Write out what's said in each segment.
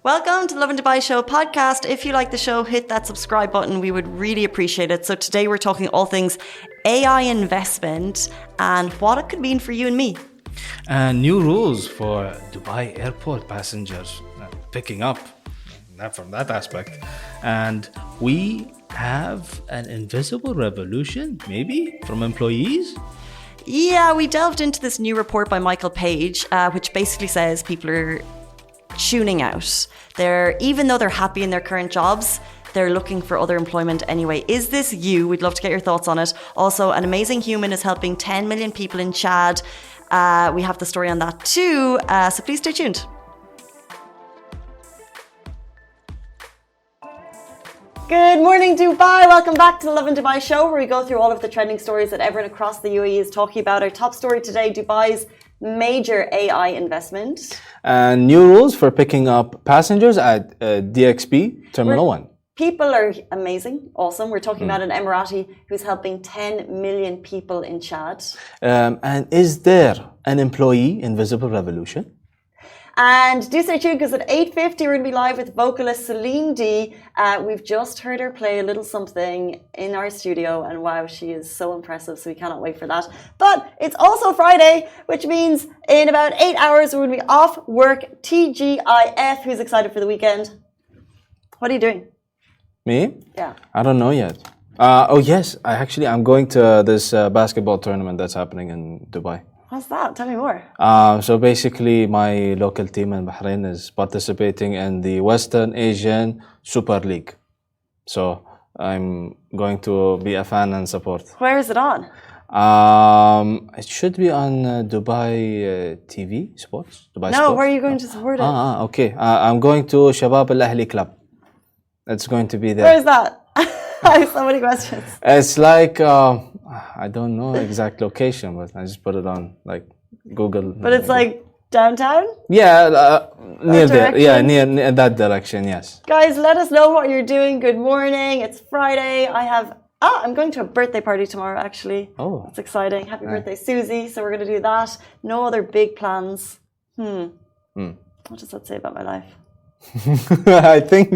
Welcome to Lovin Dubai Show podcast. If you like the show, hit that subscribe button. We would really appreciate it. So today we're talking all things AI investment and what it could mean for you and me. And new rules for Dubai airport passengers picking up, not from that aspect. And we have an invisible revolution, maybe, from employees? Yeah, we delved into this new report by Michael Page, which basically says people are tuning out. Even though they're happy in their current jobs, they're looking for other employment anyway. Is this you? We'd love to get your thoughts on it. Also, an amazing human is helping 10 million people in Chad. We have the story on that too, so please stay tuned. Good morning, Dubai. Welcome back to the Lovin Dubai Show, where we go through all of the trending stories that everyone across the UAE is talking about. Our top story today, Dubai's major AI investment. And new rules for picking up passengers at DXB Terminal 1. People are amazing, awesome. We're talking about an Emirati who's helping 10 million people in Chad. And is there an employee invisible revolution? And do stay tuned because at 8:50 we're going to be live with vocalist Celine D. We've just heard her play a little something in our studio and wow, she is so impressive, so we cannot wait for that. But it's also Friday, which means in about 8 hours we're going to be off work. TGIF, who's excited for the weekend? What are you doing? Me? Yeah. I don't know yet. Yes, I'm going to this basketball tournament that's happening in Dubai. What's that? Tell me more. So basically, my local team in Bahrain is participating in the Western Asian Super League. So I'm going to be a fan and support. Where is it on? It should be on Dubai TV Sports. Dubai no, Sports. where are you going to support it? Okay. I'm going to Shabab Al Ahli Club. It's going to be there. Where is that? I have so many questions. It's like I don't know exact location, but I just put it on like Google. But it's like downtown? Yeah, near there. Yeah, near that direction. Yes. Guys, let us know what you're doing. Good morning. It's Friday. I'm going to a birthday party tomorrow. Actually. Oh, that's exciting. Happy birthday, Susie. So we're going to do that. No other big plans. What does that say about my life? I think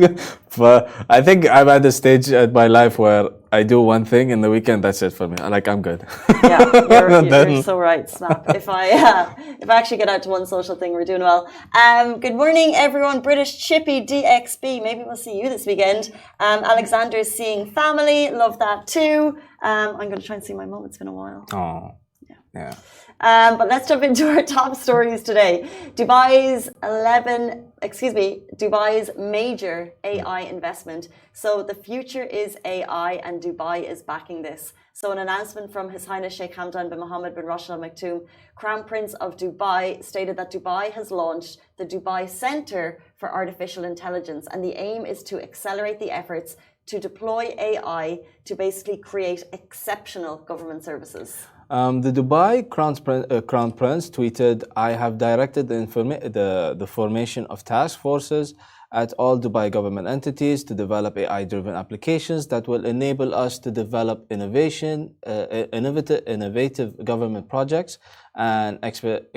I'm at the stage at my life where I do one thing in the weekend. That's it for me. Like I'm good. Yeah, you're so right, Snap. If I actually get out to one social thing, we're doing well. Good morning, everyone. British Chippy DXB. Maybe we'll see you this weekend. Alexander's seeing family. Love that too. I'm going to try and see my mum. It's been a while. Oh, yeah. But let's jump into our top stories today. Dubai's major AI investment. So the future is AI and Dubai is backing this. So an announcement from His Highness Sheikh Hamdan bin Mohammed bin Rashid Al Maktoum, Crown Prince of Dubai, stated that Dubai has launched the Dubai Center for Artificial Intelligence, and the aim is to accelerate the efforts to deploy AI to basically create exceptional government services. The Dubai Crown Prince tweeted, "I have directed the formation of task forces at all Dubai government entities to develop AI-driven applications that will enable us to develop innovative government projects and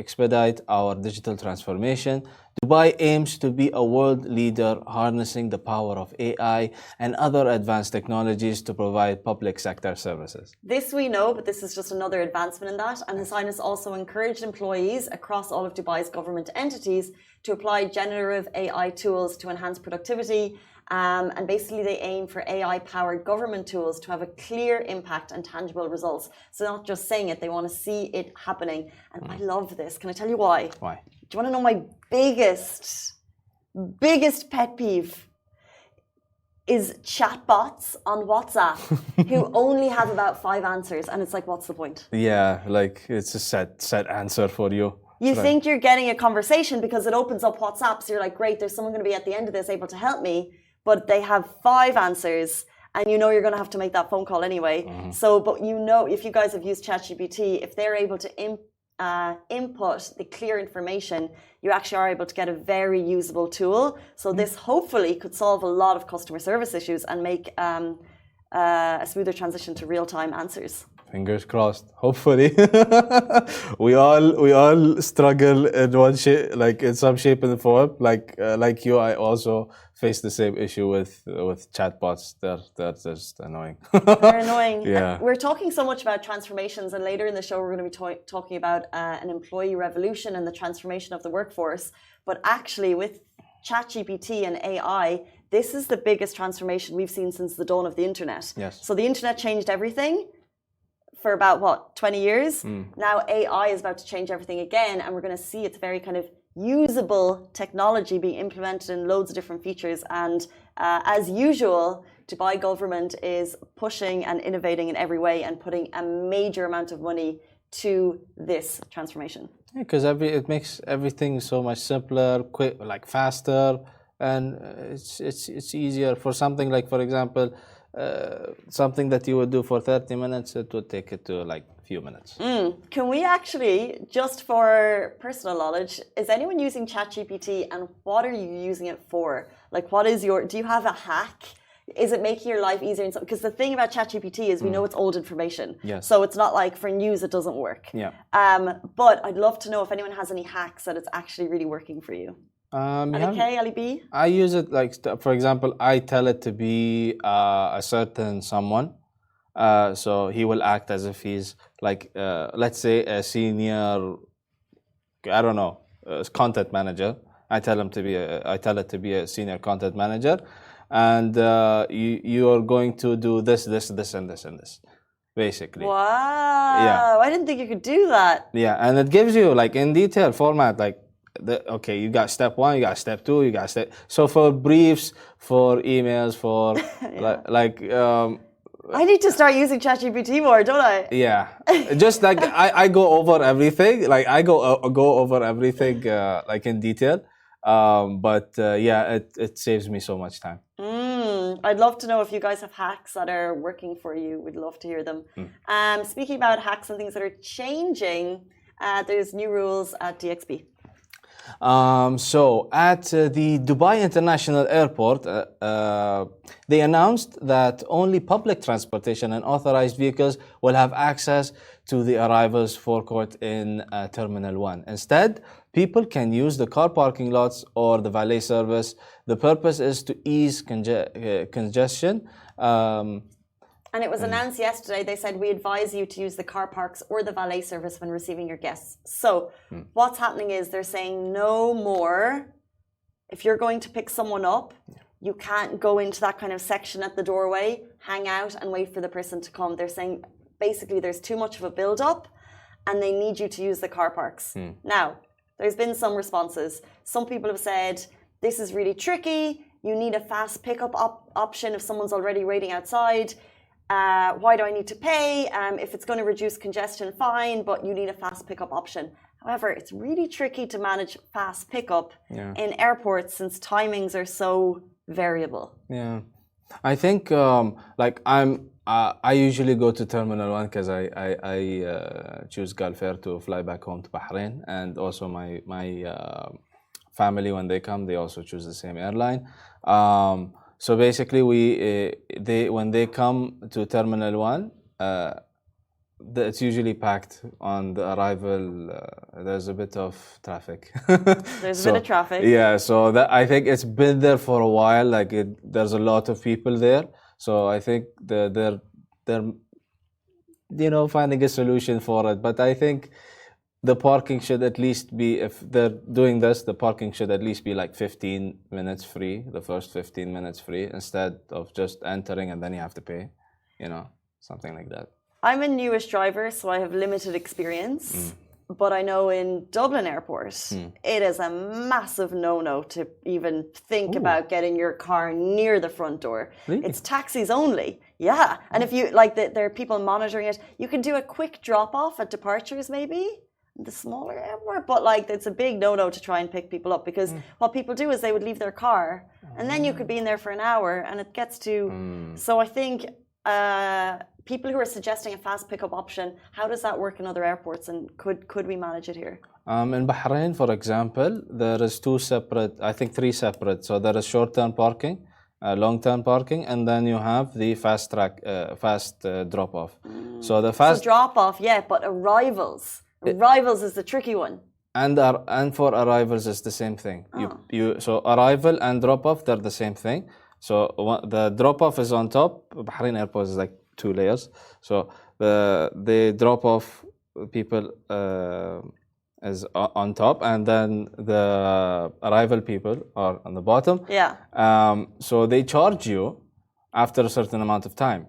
expedite our digital transformation. Dubai aims to be a world leader harnessing the power of AI and other advanced technologies to provide public sector services." This we know, but this is just another advancement in that. And His Highness also encouraged employees across all of Dubai's government entities to apply generative AI tools to enhance productivity. And basically they aim for AI-powered government tools to have a clear impact and tangible results. So not just saying it, they want to see it happening. And I love this. Can I tell you why? Why? Do you want to know my biggest pet peeve? Is chatbots on WhatsApp who only have about 5 answers. And it's like, what's the point? Yeah, like it's a set answer for you. You think you're getting a conversation because it opens up WhatsApp. So you're like, great, there's someone going to be at the end of this able to help me. But they have 5 answers and you know you're going to have to make that phone call anyway. So, but you know, if you guys have used ChatGPT, if they're able to input the clear information, you actually are able to get a very usable tool. So this hopefully could solve a lot of customer service issues and make a smoother transition to real-time answers. fingers crossed. Hopefully, we all struggle in one shape, like in some shape and form. Like you, I also face the same issue with chatbots. They're just annoying. They're annoying. Yeah. And we're talking so much about transformations, and later in the show, we're going to be talking about an employee revolution and the transformation of the workforce. But actually, with ChatGPT and AI, this is the biggest transformation we've seen since the dawn of the internet. Yes. So the internet changed everything for about, 20 years? Now AI is about to change everything again, and we're going to see its very kind of usable technology being implemented in loads of different features. And as usual, Dubai government is pushing and innovating in every way and putting a major amount of money to this transformation. Because it makes everything so much simpler, quick, like faster, and it's easier for something like, for example, something that you would do for 30 minutes, it would take it to like a few minutes. Can we actually, just for personal knowledge, is anyone using ChatGPT, and what are you using it for? Like, do you have a hack? Is it making your life easier? Because the thing about ChatGPT is we know it's old information. Yes. So it's not like for news it doesn't work. Yeah. But I'd love to know if anyone has any hacks that it's actually really working for you. Okay, Ali B? I use it like, for example, I tell it to be a certain someone. So he will act as if he's like, let's say a senior, I don't know, content manager. I tell it to be a senior content manager. And you are going to do this, and this, basically. Wow. Yeah. I didn't think you could do that. Yeah, and it gives you like in detail format, like, okay, you got step 1, you got step 2, you got step. So for briefs, for emails, for I need to start using ChatGPT more, don't I? Yeah, just like I go over everything. Like I go over everything like in detail. But yeah, it saves me so much time. I'd love to know if you guys have hacks that are working for you. We'd love to hear them. Speaking about hacks and things that are changing, there's new rules at DXB. So at the Dubai International Airport, they announced that only public transportation and authorized vehicles will have access to the arrivals forecourt in Terminal 1. Instead, people can use the car parking lots or the valet service. The purpose is to ease congestion. And it was announced yesterday, they said, we advise you to use the car parks or the valet service when receiving your guests. So what's happening is they're saying no more. If you're going to pick someone up, you can't go into that kind of section at the doorway, hang out and wait for the person to come. They're saying basically there's too much of a build-up and they need you to use the car parks. Now, there's been some responses. Some people have said, this is really tricky. You need a fast pickup option if someone's already waiting outside. Why do I need to pay? If it's going to reduce congestion, fine, but you need a fast pickup option. However, it's really tricky to manage fast pickup in airports since timings are so variable. Yeah, I think like I usually go to Terminal 1 because I choose Gulf Air to fly back home to Bahrain, and also my family, when they come, they also choose the same airline. So basically, when they come to Terminal 1, it's usually packed on the arrival. There's a bit of traffic. There's a bit of traffic. Yeah, so I think it's been there for a while. Like there's a lot of people there. So I think they're finding a solution for it. But I think the parking should at least be, if they're doing this, the parking should at least be like 15 minutes free, the first 15 minutes free, instead of just entering and then you have to pay, something like that. I'm a newish driver, so I have limited experience. But I know in Dublin Airport, it is a massive no-no to even think about getting your car near the front door. Really? It's taxis only. Yeah. And if you, there are people monitoring it, you can do a quick drop-off at departures maybe. The smaller airport, but it's a big no-no to try and pick people up, because what people do is they would leave their car and then you could be in there for an hour and it gets to so I think people who are suggesting a fast pickup option, how does that work in other airports, and could we manage it here? In Bahrain, for example, there is 3 separate. So there is short-term parking, long-term parking, and then you have the fast drop-off. So the So fast drop off, yeah, but arrivals. Arrivals is the tricky one. and for arrivals it's the same thing. So arrival and drop-off, they're the same thing. So the drop-off is on top. Bahrain Airport is like 2 layers. So the drop-off people is on top, and then the arrival people are on the bottom. Yeah. So they charge you after a certain amount of time.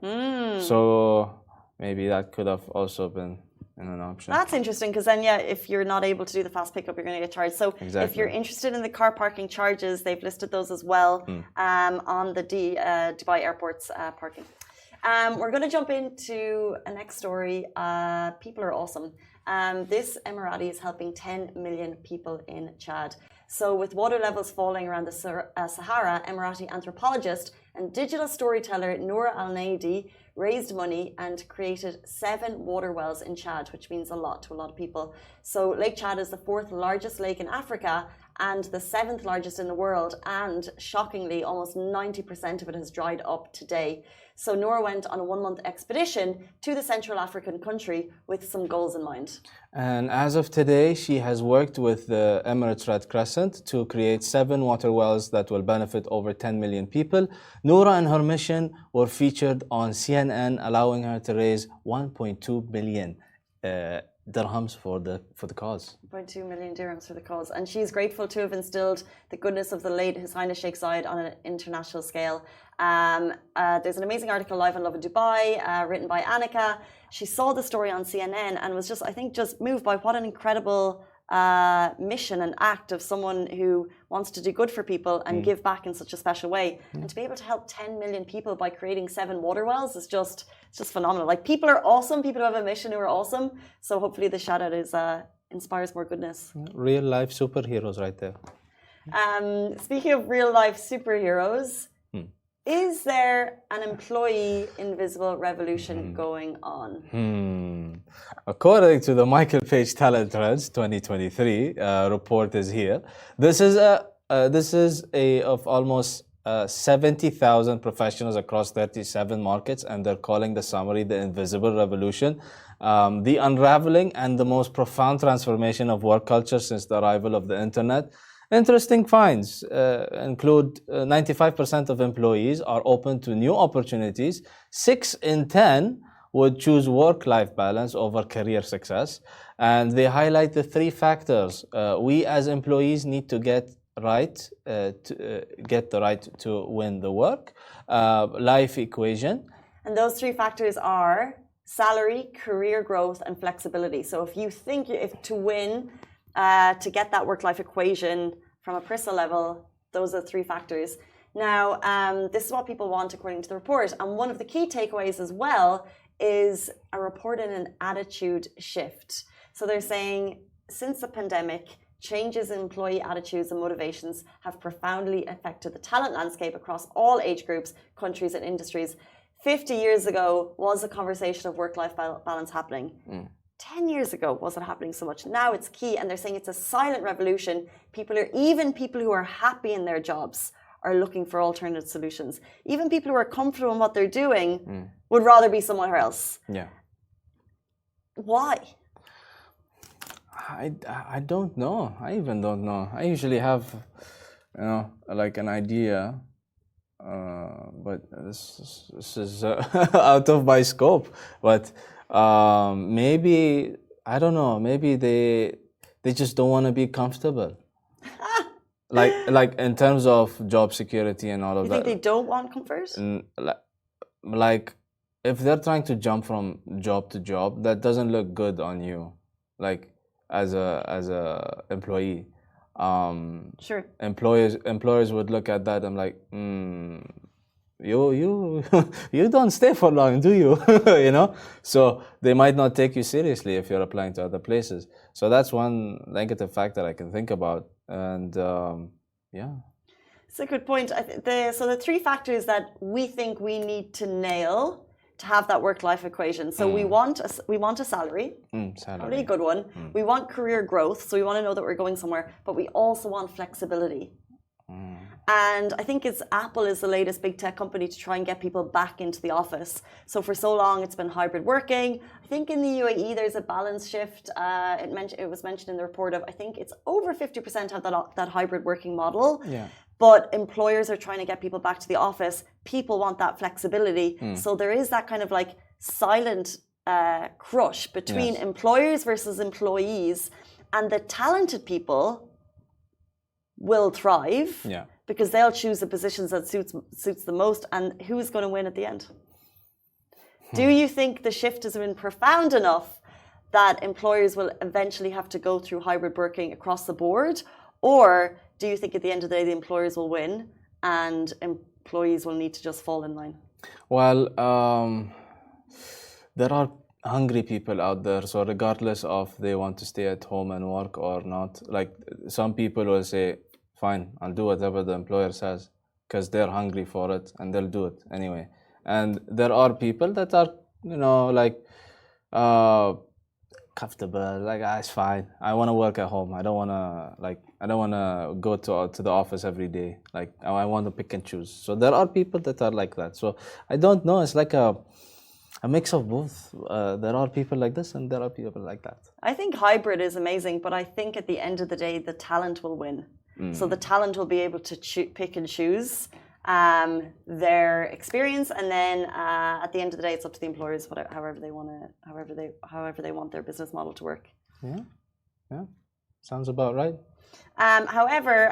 So maybe that could have also been an option. That's interesting, because then, yeah, if you're not able to do the fast pickup, you're going to get charged. So if you're interested in the car parking charges, they've listed those as well on the Dubai Airport's parking. We're going to jump into a next story. People are awesome. This Emirati is helping 10 million people in Chad. So with water levels falling around the Sahara, Emirati anthropologist and digital storyteller Noura Al-Naidi raised money and created 7 water wells in Chad, which means a lot to a lot of people. So Lake Chad is the 4th largest lake in Africa and the 7th largest in the world. And shockingly, almost 90% of it has dried up today. So Noura went on a 1-month expedition to the Central African country with some goals in mind. And as of today, she has worked with the Emirates Red Crescent to create 7 water wells that will benefit over 10 million people. Noura and her mission were featured on CNN, allowing her to raise 1.2 billion dirhams for the cause. 1.2 million dirhams for the cause. And she's grateful to have instilled the goodness of the late His Highness Sheikh Zayed on an international scale. There's an amazing article live on Lovin Dubai, written by Annika. She saw the story on CNN and was just moved by what an incredible mission and act of someone who wants to do good for people and give back in such a special way. And to be able to help 10 million people by creating 7 water wells is it's just phenomenal. Like, people are awesome. People who have a mission who are awesome. So hopefully the shout out inspires more goodness. Real life superheroes right there. Speaking of real life superheroes, is there an employee invisible revolution going on? According to the Michael Page Talent Trends 2023 report is here. This is of almost 70,000 professionals across 37 markets, and they're calling the summary the invisible revolution. The unraveling and the most profound transformation of work culture since the arrival of the internet. Interesting finds include 95% of employees are open to new opportunities. 6 in 10 would choose work-life balance over career success. And they highlight the 3 factors we as employees need to get the right to win the work life equation. And those 3 factors are salary, career growth, and flexibility. So if you think to win, to get that work-life equation from a personal level, those are 3 factors. Now, this is what people want according to the report. And one of the key takeaways as well is a report in an attitude shift. So they're saying, since the pandemic, changes in employee attitudes and motivations have profoundly affected the talent landscape across all age groups, countries, and industries. 50 years ago was a conversation of work-life balance happening. 10 years ago wasn't happening so much. Now it's key, and they're saying it's a silent revolution. Even people who are happy in their jobs are looking for alternative solutions. Even people who are comfortable in what they're doing would rather be somewhere else. Yeah. Why? I don't know. I even don't know. I usually have, like an idea, but this is out of my scope. But maybe, I don't know, maybe they just don't want to be comfortable. like in terms of job security and all of that. You think they don't want comfort? Like, if they're trying to jump from job to job, that doesn't look good on you, like as a employee. Sure. Employers would look at that and like, you don't stay for long, do you? So they might not take you seriously if you're applying to other places. So that's one negative factor I can think about. And yeah, it's a good point. So the 3 factors that we think we need to nail to have that work-life equation. So we want a salary, probably a good one. We want career growth, so we want to know that we're going somewhere. But we also want flexibility. And I think it's Apple is the latest big tech company to try and get people back into the office. So for so long, it's been hybrid working. I think in the UAE, there's a balance shift. It was mentioned in the report of, I think it's over 50% have that hybrid working model. Yeah. But employers are trying to get people back to the office. People want that flexibility. So there is that kind of like silent crush between employers versus employees. And the talented people will thrive because they'll choose the positions that suits the most. And who is going to win at the end? Do you think the shift has been profound enough that employers will eventually have to go through hybrid working across the board? Or do you think at the end of the day, the employers will win and employees will need to just fall in line? Well, there are hungry people out there. So regardless of they want to stay at home and work or not, like some people will say, fine, I'll do whatever the employer says because they're hungry for it and they'll do it anyway. And there are people that are, you know, like comfortable, like it's fine. I want to work at home. I don't want to go to the office every day. Like I want to pick and choose. So there are people that are like that. So I don't know. It's like a mix of both. There are people like this and there are people like that. I think hybrid is amazing, but I think at the end of the day, the talent will win. So the talent will be able to pick and choose their experience, and then at the end of the day, it's up to the employers, however they want their business model to work. Yeah, sounds about right. However,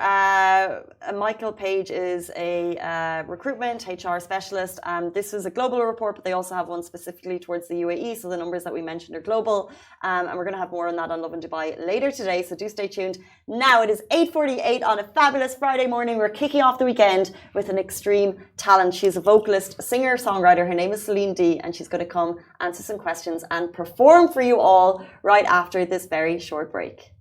Michael Page is a recruitment HR specialist. This is a global report, but they also have one specifically towards the UAE. So the numbers that we mentioned are global. And we're going to have more on that on Lovin Dubai later today. So do stay tuned. Now it is 8:48 on a fabulous Friday morning. We're kicking off the weekend with an extreme talent. She's a vocalist, a singer, songwriter. Her name is Celine D. And she's going to come answer some questions and perform for you all right after this very short break.